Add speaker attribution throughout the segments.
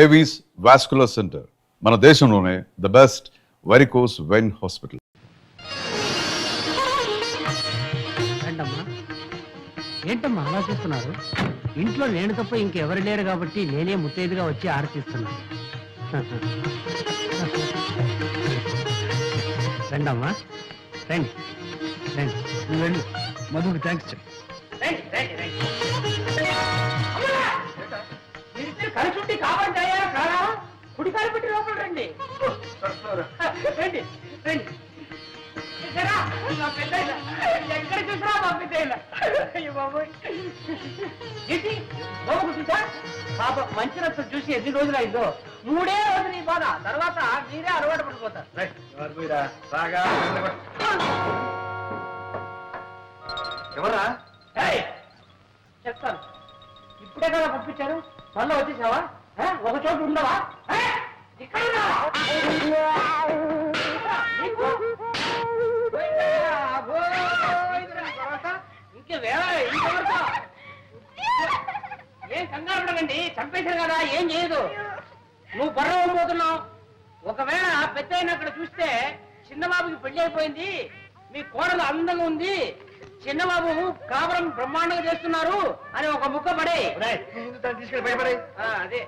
Speaker 1: Avis vascular centre మన దేశంలోనే the best varicose vein hospital.
Speaker 2: ఏంటమ్మా అలా చూస్తున్నారు? ఇంట్లో నేను తప్ప ఇంకెవరు లేరు కాబట్టి నేనే ముత్తైదుగా వచ్చి ఆరతిస్తున్నాను. రండమ్మా, రండి రండి. నువ్వు వెళ్ళు, మధుకి థ్యాంక్స్ చెప్పు. కలిసి కావాలి కారా కుడికాలు పెట్టి లోపల రండి. రండి రండి. ఎక్కడ చూసినా పంపితేలా చూసా పాప మంచి రక్తం చూసి ఎన్ని రోజులు అయిందో. 3 రోజులు ఈ బాధ, తర్వాత మీరే అలవాటు పడిపోతారు.
Speaker 3: ఎవరా
Speaker 2: చెప్తాను. ఇప్పుడే కదా పంపించారు, మళ్ళీ వచ్చేసావా? ఒక చోటు ఉండవా? ఇక్కడ ఏం కంగారు పడకండి, చంపేశారు కదా, ఏం చేయదు. నువ్వు బర్ర పోతున్నావు. ఒకవేళ పెద్ద అక్కడ చూస్తే చిన్నబాబుకి పెళ్లి అయిపోయింది, మీ కోడలు అందంగా ఉంది, చిన్నబాబు కాపురం బ్రహ్మాండంగా చేస్తున్నారు అని ఒక ముక్క పడే
Speaker 3: తీసుకెళ్ళి భయపడే.
Speaker 2: అదే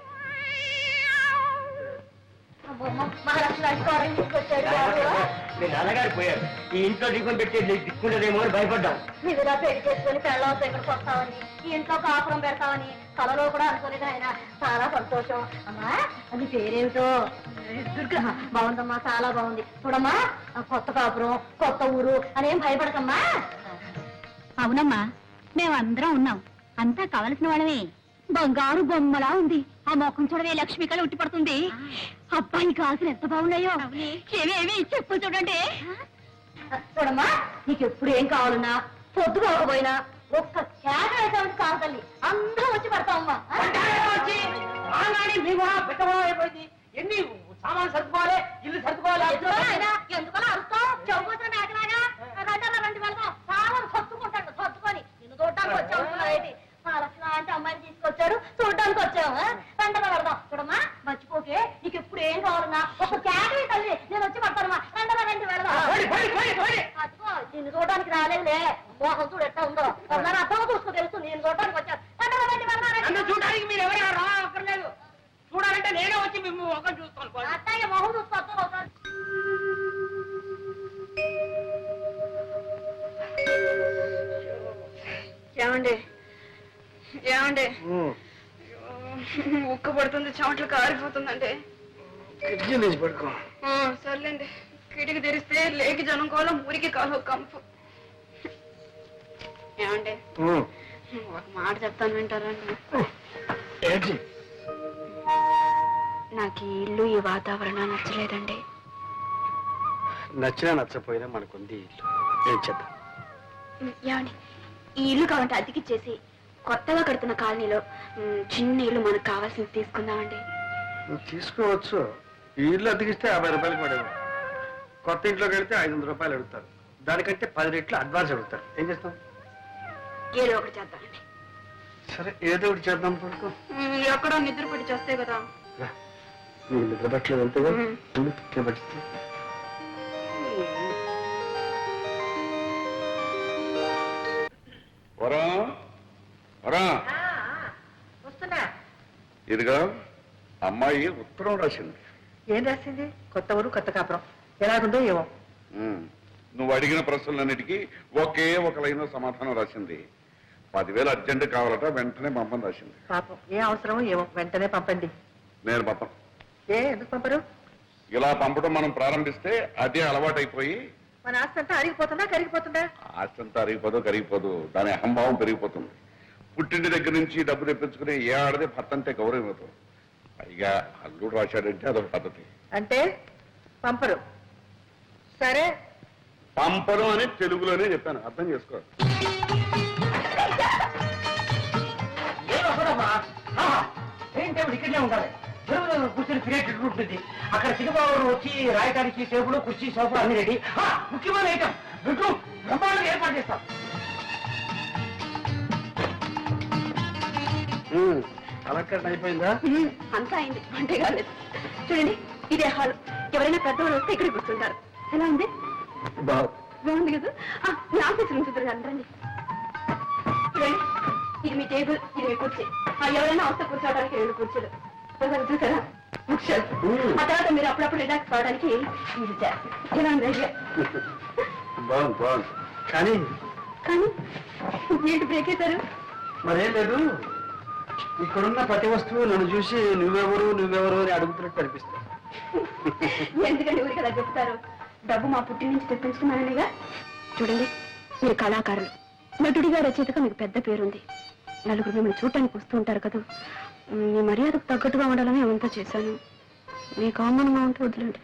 Speaker 3: మీ నాన్నగారు పోయారు, ఈ ఇంట్లో దిగుని పెట్టి దిక్కుంటదేమో అని భయపడ్డాం.
Speaker 4: నిధులా పెళ్లి చేసుకుని పెళ్ళవతో ఇక్కడికి వస్తామని, ఈ ఇంట్లో కాపురం పెడతామని కలలో కూడా అనుకోలేదు ఆయన. చాలా సంతోషం. అమ్మా అది పేరేమిటో? బాగుందమ్మా, చాలా బాగుంది. చూడమ్మా, కొత్త కాపురం, కొత్త ఊరు అనేం భయపడకమ్మా.
Speaker 5: అవునమ్మా, మేమందరం ఉన్నాం, అంతా కావలసిన వాళ్ళమే. బంగారు బొమ్మలా ఉంది. ఆ మొఖం చూడవే, లక్ష్మి కళ ఉట్టి పడుతుంది. అబ్బాయి కాసులు ఎంత బాగున్నాయో. ఏమేమి చెప్పు చూడండి.
Speaker 4: చూడమ్మా, నీకు ఎప్పుడు ఏం కావాలన్నా పొద్దు కాకపోయినా ఒక్క చేట వేసామంటే కాదు తల్లి, అందరం వచ్చి పడతామమ్మా.
Speaker 2: అయిపోయింది. ఎన్ని సామాన్ సర్దుకోవాలి, ఇల్లు సర్దుకోవాలి.
Speaker 4: ఎందుకలా అరుస్తావు? చెవుకోసం మేకలాగా రండి వెళ్దాం. చాలా సర్దుకుంటాడు, సర్దుకొని నిన్ను చూడటానికి వచ్చావు. లాంటి అమ్మాయిని తీసుకొచ్చారు, చూడడానికి వచ్చాము. రండగా పెడదాం. చూడమ్మా, మర్చిపోకే, నీకు ఎప్పుడు ఏం కావాలన్నా ఒక క్యాటరీ తల్లి, నేను వచ్చి పడతానమ్మా. రండగా రండి వెళదాం. అదిగో నిన్ను చూడడానికి రాలేదులే, మోహం చూడు ఎట్లా ఉందో. అందరూ అర్థం చూసుకో, తెలుసు నేను చూడడానికి వచ్చాను. రండగా రండి వెళదాం.
Speaker 2: చూడడానికి మీరు ఎవరైనా రాక్కర్లేదు, చూడాలంటే నేనే వచ్చి మేము ఒక చూసుకోవాలి.
Speaker 4: అత్తయ్య మొహం చూసుకోవచ్చు ఒకసారి.
Speaker 6: ఏమండి ఏమండి, ఉక్క పడుతుంది, చెమటలు కారిపోతుందండి.
Speaker 3: పడుకో.
Speaker 6: సర్లేండి, కిటికి తెరిస్తే లేకి జనం కోలం, ఊరికి కాలు కంపు. ఏమండి, ఒక మాట చెప్తాను, వింటారండి? నాకు ఈ ఇల్లు, ఈ వాతావరణం నచ్చలేదండి.
Speaker 3: నచ్చినా నచ్చపోయినా మనకుంది ఇల్లు, ఏం చేద్దాం?
Speaker 6: ఏమండి, ఈ ఇల్లు కావాలంటే అతికిచ్చేసి కొత్తగా కడుతున్న కాలనీలో చిన్న ఇల్లు మనకు కావాల్సింది తీసుకుందామండి.
Speaker 3: తీసుకోవచ్చు. ఈ ఇల్లు అతికిస్తే 50 రూపాయలు పడేది. కొత్త ఇంట్లోకి వెళ్తే 500 రూపాయలు అడుగుతారు. దానికంటే 10 రెట్లు అడ్వాన్స్ అడుగుతారు. ఏం చేస్తాం?
Speaker 6: ఏదో ఒకటి చేద్దామండి.
Speaker 3: సరే, ఏదో ఒకటి చేద్దాం. పడుకో.
Speaker 6: ఎక్కడో నిద్ర పట్టి చేస్తే కదా.
Speaker 3: నీకు నిద్ర పట్టలేదు అంతేగా? పట్టిస్తే
Speaker 4: వస్తున్నా.
Speaker 1: ఇదిగా అమ్మాయి ఉత్తరం రాసింది.
Speaker 7: ఏం రాసింది? కొత్త ఊరు, కొత్త కాపురం, ఎలాగుందో ఏమో.
Speaker 1: నువ్వు అడిగిన ప్రశ్నలన్నిటికీ ఒకే ఒక లైన్ సమాధానం రాసింది. 10,000 అర్జెంట్ కావాలట, వెంటనే పంపని రాసింది.
Speaker 7: పాపం, ఏ అవసరమో ఏమో, వెంటనే పంపండి.
Speaker 1: నేను పంపను.
Speaker 7: ఎందుకు పంపరు?
Speaker 1: ఇలా పంపడం మనం ప్రారంభిస్తే అదే అలవాటైపోయి
Speaker 7: మన ఆస్తి అంతా అరిగిపోతుందా, కరిగిపోతుందా?
Speaker 1: ఆస్తి అంతా అరిగిపోదు, కరిగిపోదు, దాని అహంభావం పెరిగిపోతుంది. పుట్టింటి దగ్గర నుంచి డబ్బు తెప్పించుకుని ఏ ఆడదే భర్త అంటే గౌరవం అవుతుంది. పైగా అల్లుడు రాశాడంటే అదొక పద్ధతి.
Speaker 7: అంటే పంపరు. సరే,
Speaker 1: పంపరు అని తెలుగులోనే చెప్పాను, అర్థం చేసుకో.
Speaker 2: ఇక్కడనే ఉండాలి. కూర్చొని క్రియేటివ్ ఉంటుంది. అక్కడ సినిమాలు వచ్చి రాయడానికి టేబుల్, కుర్చీ, సోఫా అన్ని రెడీ. ముఖ్యమైన ఐటమ్ బెడ్రూమ్ బ్రహ్మాండంగా ఏర్పాటు చేస్తాం.
Speaker 3: అలంకరణ అయిపోయిందా?
Speaker 6: అంతా అయింది, అంటే కాలేదు. చూడండి, ఇదే హాల్. ఎవరైనా పెద్దవాళ్ళు వస్తే ఇక్కడ కూర్చుంటారు. ఎలా ఉంది? బాగుంది కదా? మీ ఆఫీస్ నుంచి రండి. చూడండి, ఇది మీ టేబుల్, ఇది మీ కుర్చీ. ఎవరైనా వస్తే కూర్చోవడానికి 2 కుర్చీలు. చూసారా? ఆ తర్వాత మీరు అప్పుడప్పుడు రిలాక్స్ కావడానికి ఇది చేస్తారు. ఎలా ఉంది?
Speaker 3: బాగుంది బాగుంది. కానీ
Speaker 6: కానీ ఏంటి బ్రేక్ అవుతారు?
Speaker 3: మరేం లేదు, ఇక్కడున్న ప్రతి వస్తువు నన్ను చూసి నువ్వెవరు నువ్వెవరు అని అడుగుతున్నట్టు అనిపిస్తుంది.
Speaker 6: ఎందుకంటే ఊరికి అలా చెప్తారు? డబ్బు మా పుట్టి నుంచి తెప్పించుకున్నాననిగా. చూడండి, మీరు కళాకారులు, నటుడిగా రచయితగా మీకు పెద్ద పేరుంది. నలుగురు మిమ్మల్ని చూడటానికి వస్తూ ఉంటారు కదా. మీ మర్యాదకు తగ్గట్టుగా ఉండాలని అవంతా చేశాను. మీకు అవమానంగా ఉంటే వదిలేండి.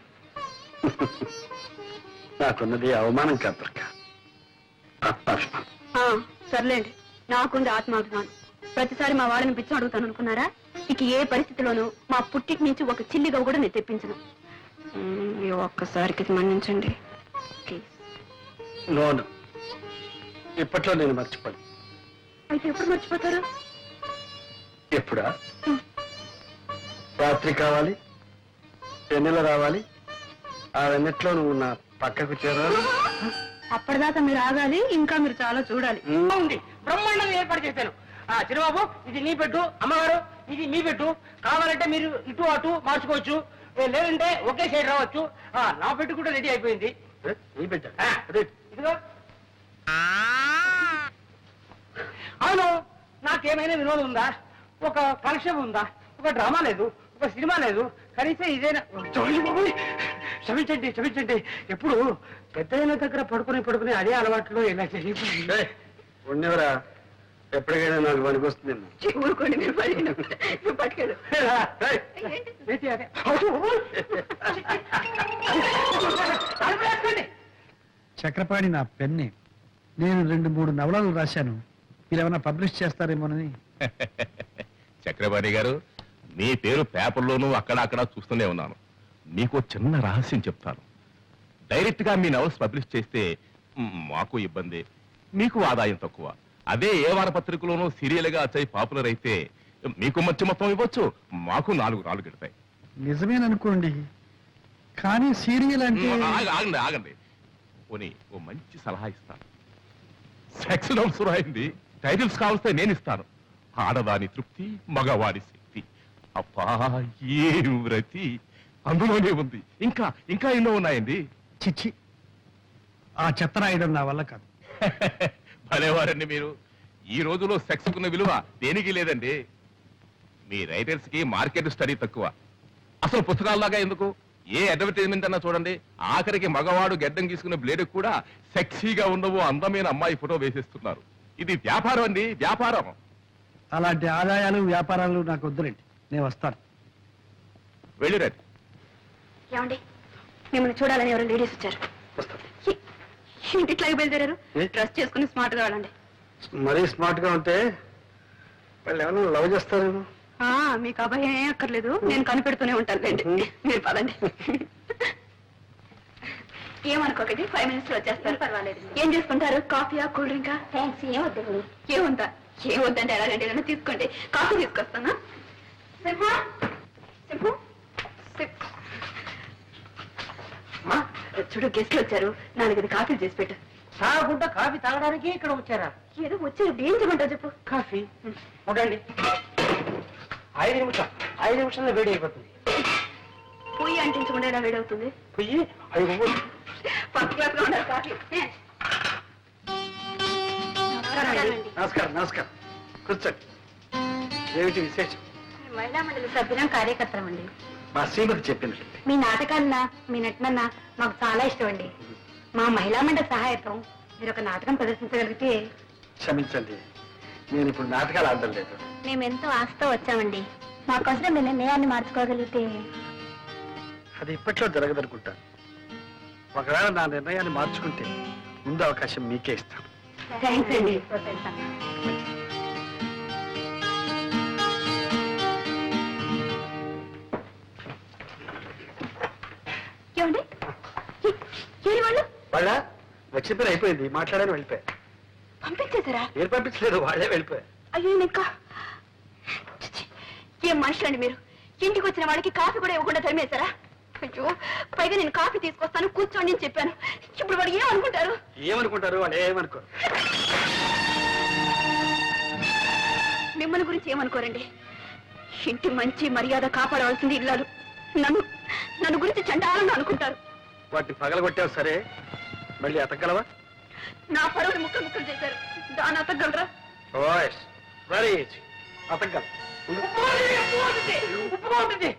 Speaker 3: నాకున్నది అవమానం కాదు,
Speaker 6: సర్లేండి, నాకుంది ఆత్మాభిమానం. ప్రతిసారి మా వాళ్ళని పిచ్చం అడుగుతాను అనుకున్నారా? ఇక ఏ పరిస్థితిలోనూ మా పుట్టికి నుంచి ఒక చిల్లిగా కూడా నేను తెప్పించను. ఈ ఒక్కసారికి మన్నించండి ప్లీజ్.
Speaker 3: నోను, ఇప్పట్లో నేను మర్చిపోను.
Speaker 6: అయితే ఎప్పుడు మర్చిపోతారు?
Speaker 3: ఎప్పుడా? రాత్రి కావాలి, వెన్నెల రావాలి, ఆ వెన్నెట్లో నువ్వు నా పక్కకు చేరాలి.
Speaker 6: అప్పటిదాకా మీరు ఆగాలి, ఇంకా మీరు చాలా చూడాలి.
Speaker 2: ఉంది, బ్రహ్మాండంగా ఏర్పాటు చేశాను. చిరబాబు, ఇది నీ పెట్టు, అమ్మగారు ఇది మీ పెట్టు. కావాలంటే మీరు ఇటు అటు మార్చుకోవచ్చు, లేదంటే ఒకే సైడ్ రావచ్చు. నా పెట్టు కూడా రెడీ అయిపోయింది.
Speaker 3: నీ బిడ్డ.
Speaker 2: ఇదిగో. అవును, నాకేమైనా వినోదం ఉందా? ఒక కాలక్షేపం ఉందా? ఒక డ్రామా లేదు, ఒక సినిమా లేదు, కనీసం ఇదేనా? క్షమించండి క్షమించండి. ఎప్పుడు పెద్దయిన దగ్గర పడుకుని అదే అలవాట్లో ఇలా జరిగిపోయింది.
Speaker 3: ఉండేవరా, ఎప్పటికైనా నాకు పనికొస్తుందేమో.
Speaker 6: ఊరుకోండి, మీరు పట్టుకెళ్ళు.
Speaker 2: ఏంటి అదే? తలుపులేసుకోండి.
Speaker 8: చక్రపాణి నా పెన్నే. నేను 2-3 నవలలు రాశాను, మీరేమైనా పబ్లిష్ చేస్తారేమోనని.
Speaker 9: చక్రపాణి గారు, మీ పేరు పేపర్లోనూ అక్కడ చూస్తూనే ఉన్నాను. మీకు చిన్న రహస్యం చెప్తాను. డైరెక్ట్ గా మీ నవల్స్ పబ్లిష్ చేస్తే మాకు ఇబ్బంది, మీకు ఆదాయం తక్కువ. అదే ఏ వారపత్రికలోనూ సీరియల్ గా వచ్చాయి పాపులర్ అయితే మీకు మంచి మొత్తం ఇవ్వచ్చు, మాకు 4 రాళ్ళు గెడతాయి.
Speaker 8: నిజమేననుకోండి, కానీ సీరియల్ అంటే
Speaker 9: ఆగండి పోనీ ఓ మంచి సలహా ఇస్తాను. సెక్స్ నోట్స్ రాయింది, టైటిల్స్ కావలిస్తే నేను ఇస్తాను. ఆడదాని తృప్తి, మగవాడి శక్తి. అబ్బా, ఏ వ్రతి అందులోనే ఉంది. ఇంకా ఎన్నో ఉన్నాయండి.
Speaker 8: చిచ్చి, ఆ చెత్త రాయడం నా వల్ల కాదు.
Speaker 9: భలేవారండి మీరు. ఈ రోజులో సెక్స్ కున్న విలువ దేనికి లేదండి. మీ రైటర్స్ కి మార్కెట్ స్టడీ తక్కువ. అసలు పుస్తకాల్లాగా ఎందుకు, ఏ అడ్వర్టైజ్మెంట్ అన్నా చూడండి, ఆఖరికి మగవాడు గెడ్డం గీసుకునే బ్లేడ్ కూడా సెక్సీగా ఉండవు అందమైన అమ్మాయి ఫోటో వేసేస్తున్నారు. ఇది వ్యాపారం అండి, వ్యాపారం.
Speaker 8: అలాంటి ఆదాయాలు వ్యాపారాలు నాకు వద్దులేండి, నేను వస్తాను.
Speaker 9: వెళ్ళిరండి.
Speaker 6: ఏమండి, మిమ్మల్ని చూడాలని ఎవరు లేడీస్ వచ్చారు. ఇంటిట్లాగే బయలుదేరారు? డ్రెస్ చేసుకుని స్మార్ట్ గా వెళ్ళండి.
Speaker 3: మరీ స్మార్ట్ గా ఉంటే వాళ్ళు ఏమైనా లవ్ చేస్తారేమో.
Speaker 6: మీకు అభయం ఏం అక్కర్లేదు, నేను కనిపెడుతూనే ఉంటాను లేండి. మీరు పదండి. ఏమనుకోకండి, 5 minutes లో వచ్చేస్తారు. పర్వాలేదు. ఏం చేసుకుంటారు? కాఫీయా, కూల్ డ్రింకా?
Speaker 4: థ్యాంక్స్, ఏమొద్దండి.
Speaker 6: ఏమొద్దంటే ఎలాగండి, ఏదైనా తీసుకోండి. కాఫీ తీసుకొస్తానా? సింహం, సింహం, చూడు, గెస్ట్లు వచ్చారు, 4 కాఫీలు చేసి పెట్టు.
Speaker 2: తాగకుండా కాఫీ తాగడానికి ఇక్కడ వచ్చారా?
Speaker 6: ఏదో వచ్చారు, ఏం చేయమంటావు చెప్పు.
Speaker 2: కాఫీ ఉండండి. 5 నిమిషాల్లో వేడి అయిపోతుంది.
Speaker 6: పొయ్యి అంటించకుండా ఎలా వేడవుతుంది?
Speaker 2: పొయ్యి 5
Speaker 6: ఫస్ట్ క్లాస్ గా ఉండాలి కాఫీ.
Speaker 3: నమస్కారం నమస్కారం, కూర్చోండి. ఏమిటి విశేషం?
Speaker 5: మహిళా మండలి సభ్యులం, కార్యకర్తలం అండి.
Speaker 3: మా శ్రీమతి చెప్పింది.
Speaker 5: మీ నాటకాలన్నా మీ నటనన్నా మాకు చాలా ఇష్టం అండి. మా మహిళా మండలి సహాయకం మీరు ఒక నాటకం ప్రదర్శించగలిగితే.
Speaker 3: క్షమించండి, నేను ఇప్పుడు నాటకాలు ఆడడం లేదు.
Speaker 5: మేమెంతో ఆశతో వచ్చామండి. మాకోసం మీ నిర్ణయాన్ని మార్చుకోగలిగితే.
Speaker 3: అది ఇప్పట్లో జరగదనుకుంటాను. ఒకవేళ నా నిర్ణయాన్ని మార్చుకుంటే ముందు అవకాశం మీకే ఇస్తాను.
Speaker 6: థ్యాంక్స్ అండి. ఏమండి, ఏరి వాళ్ళు
Speaker 3: వాళ్ళ లక్ష్మీ అయిపోయింది, మాట్లాడని వెళ్ళిపోయా.
Speaker 6: పంపించేశారా?
Speaker 3: మీరు పంపించలేదు, వాళ్ళే వెళ్ళిపోయా.
Speaker 6: అయ్యో, ఇంకా ఏం మనుషులండి మీరు? ఇంటికి వచ్చిన వాళ్ళకి కాఫీ కూడా ఇవ్వకుండా తరిమేశారా? అయ్యో, పైగా నేను కాఫీ తీసుకొస్తాను కూర్చోండి అని చెప్పాను. ఇప్పుడు వాడు ఏమనుకుంటారు?
Speaker 3: ఏమనుకుంటారు వాళ్ళు? ఏమనుకోరు.
Speaker 6: మిమ్మల్ని గురించి ఏమనుకోరండి. ఇంటి మంచి మర్యాద కాపాడవలసింది ఇల్లాలు. నన్ను గురించి చండాలంగా అనుకుంటారు.
Speaker 3: వాటిని పగలగొట్టావు సరే, మళ్ళీ అతగలవా?
Speaker 6: నా పరువుని ముక్కలు ముక్కలు చేశారు, దాన్ని అతగలరా?
Speaker 3: ఓయ్, వెరీ ఈజీ, అతగలం.
Speaker 2: ఉప్పుగా ఉంటుంది.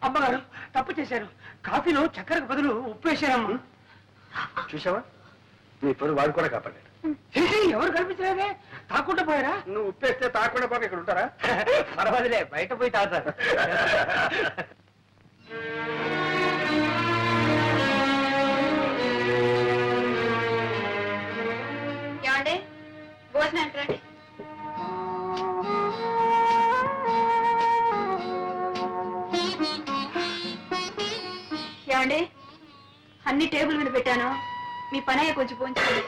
Speaker 2: అమ్మగారు తప్పు చేశారు. కాఫీలో చక్కెరకు బదులు ఉప్పు వేశారమ్మా.
Speaker 3: చూసావా, నీ పరువు వాడు కూడా కాపాడాడు.
Speaker 2: ఎవరు కనిపించలేదే, తాకుండా పోయారా?
Speaker 3: నువ్వు ఉప్పేస్తే తాకుండా పోక ఇక్కడ ఉంటారా?
Speaker 2: పర్వాలేదే, బయట పోయి తాగుతారు.
Speaker 6: ఏమండి, భోజనానికి రండి. ఏమండి, అన్ని టేబుల్ మీద పెట్టాను, మీ పని అయ్యే కొంచెం పోంచుకోండి.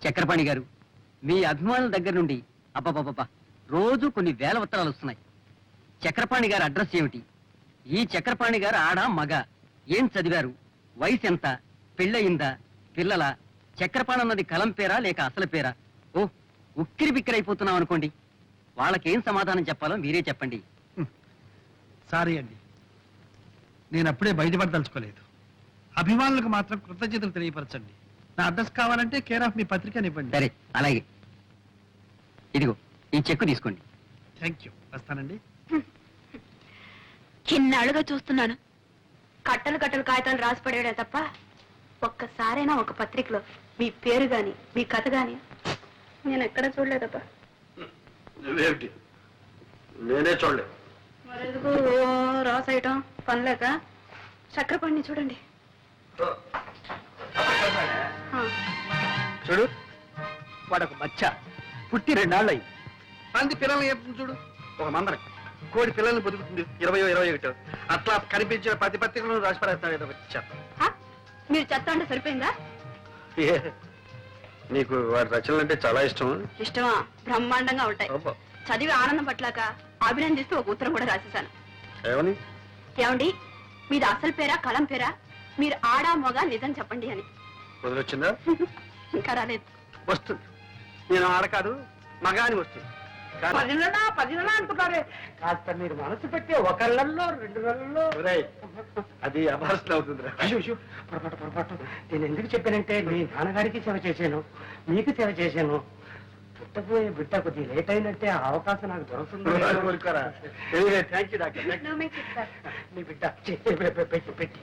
Speaker 10: చక్రపాణి గారు, మీ అభిమానుల దగ్గర నుండి అబ్బబ్బబ్బా రోజు కొన్ని వేల ఉత్తరాలు వస్తున్నాయి. చక్రపాణి గారి అడ్రస్ ఏమిటి? ఈ చక్రపాణి గారు ఆడ మగ? ఏం చదివారు? వయసు ఎంత? పెళ్ళయిందా? పిల్లల? చక్రపాణి అన్నది కలం పేరా లేక అసలు పేరా? ఓ, ఉక్కిరి బిక్కిరైపోతున్నాం అనుకోండి. వాళ్ళకేం సమాధానం చెప్పాలో మీరే చెప్పండి.
Speaker 8: సారీ అండి, నేను అప్పుడే బయటపడదలుచుకోలేదు. అభిమానులకు మాత్రం కృతజ్ఞతలు తెలియపరచండి. నా అడ్రస్ కావాలంటే కేర్ ఆఫ్ మీ పత్రికనివ్వండి.
Speaker 10: సరే, అలాగే. ఇదిగో ఈ చెక్కు తీసుకోండి.
Speaker 8: థ్యాంక్ యూ, వస్తానండి.
Speaker 6: ఇన్నాళ్ళుగా చూస్తున్నాను, కట్టలు కట్టలు కాగితాలు రాసి పడేయడే తప్ప ఒక్కసారైనా ఒక పత్రికలో మీ పేరు గాని మీ కథ గాని నేను ఎక్కడ చూడలేదబ్బా.
Speaker 3: నువ్వేమిటి? నేనే చూడలేదు.
Speaker 6: మరెందుకు రాసేయటం పనిలేక? చక్రపాణిని చూడండి.
Speaker 3: చూడు, వాడొక మచ్చ పుట్టి 2 నాళ్ళు అయ్యి మంది పిల్లల్ని చెప్తుంది చూడు. ఒక మందన కోడి పిల్లల్ని బతుకుతుంది 20-21 అట్లా కనిపించిన ప్రతి పత్రికలను రాసి పడేస్తాడు ఏదో చెత్త.
Speaker 6: మీరు చెత్త అంటే సరిపోయిందా?
Speaker 3: నీకు వాడి రచనలు అంటే చాలా ఇష్టం.
Speaker 6: ఇష్టమా? బ్రహ్మాండంగా ఉంటాయి.
Speaker 3: అబ్బా.
Speaker 6: చదివి ఆనందం పట్లాక అభినందిస్తూ ఒక ఉత్తరం కూడా రాసేశాను.
Speaker 3: ఏమని?
Speaker 6: ఏమండి, మీది అసలు పేరా కలం పేరా? మీరు ఆడా మగ నిజం చెప్పండి అని.
Speaker 3: వదిలొచ్చిందా?
Speaker 6: ఇంకా రాలేదు.
Speaker 3: వస్తుంది. నేను ఆడ కాదు మగ అని వస్తుంది.
Speaker 2: 10 నెలలా అంటున్నారే, కాస్త మీరు మనసు పెట్టి 1 నెలలో 2 నెలల్లో.
Speaker 3: ఒరేయ్, అది అభాసన అవుతుందిరా.
Speaker 2: అయ్యో, పొరపాటు. నేను ఎందుకు చెప్పానంటే, మీ నాన్నగారికి సేవ చేశాను, మీకు సేవ చేశాను. పుట్టబోయే బిడ్డ కొద్ది లేట్ అయినట్టే ఆ అవకాశం నాకు దొరుకుతుంది.
Speaker 3: Thank you doctor.
Speaker 6: No make it, sir.
Speaker 2: నీ బిడ్డ పెట్టి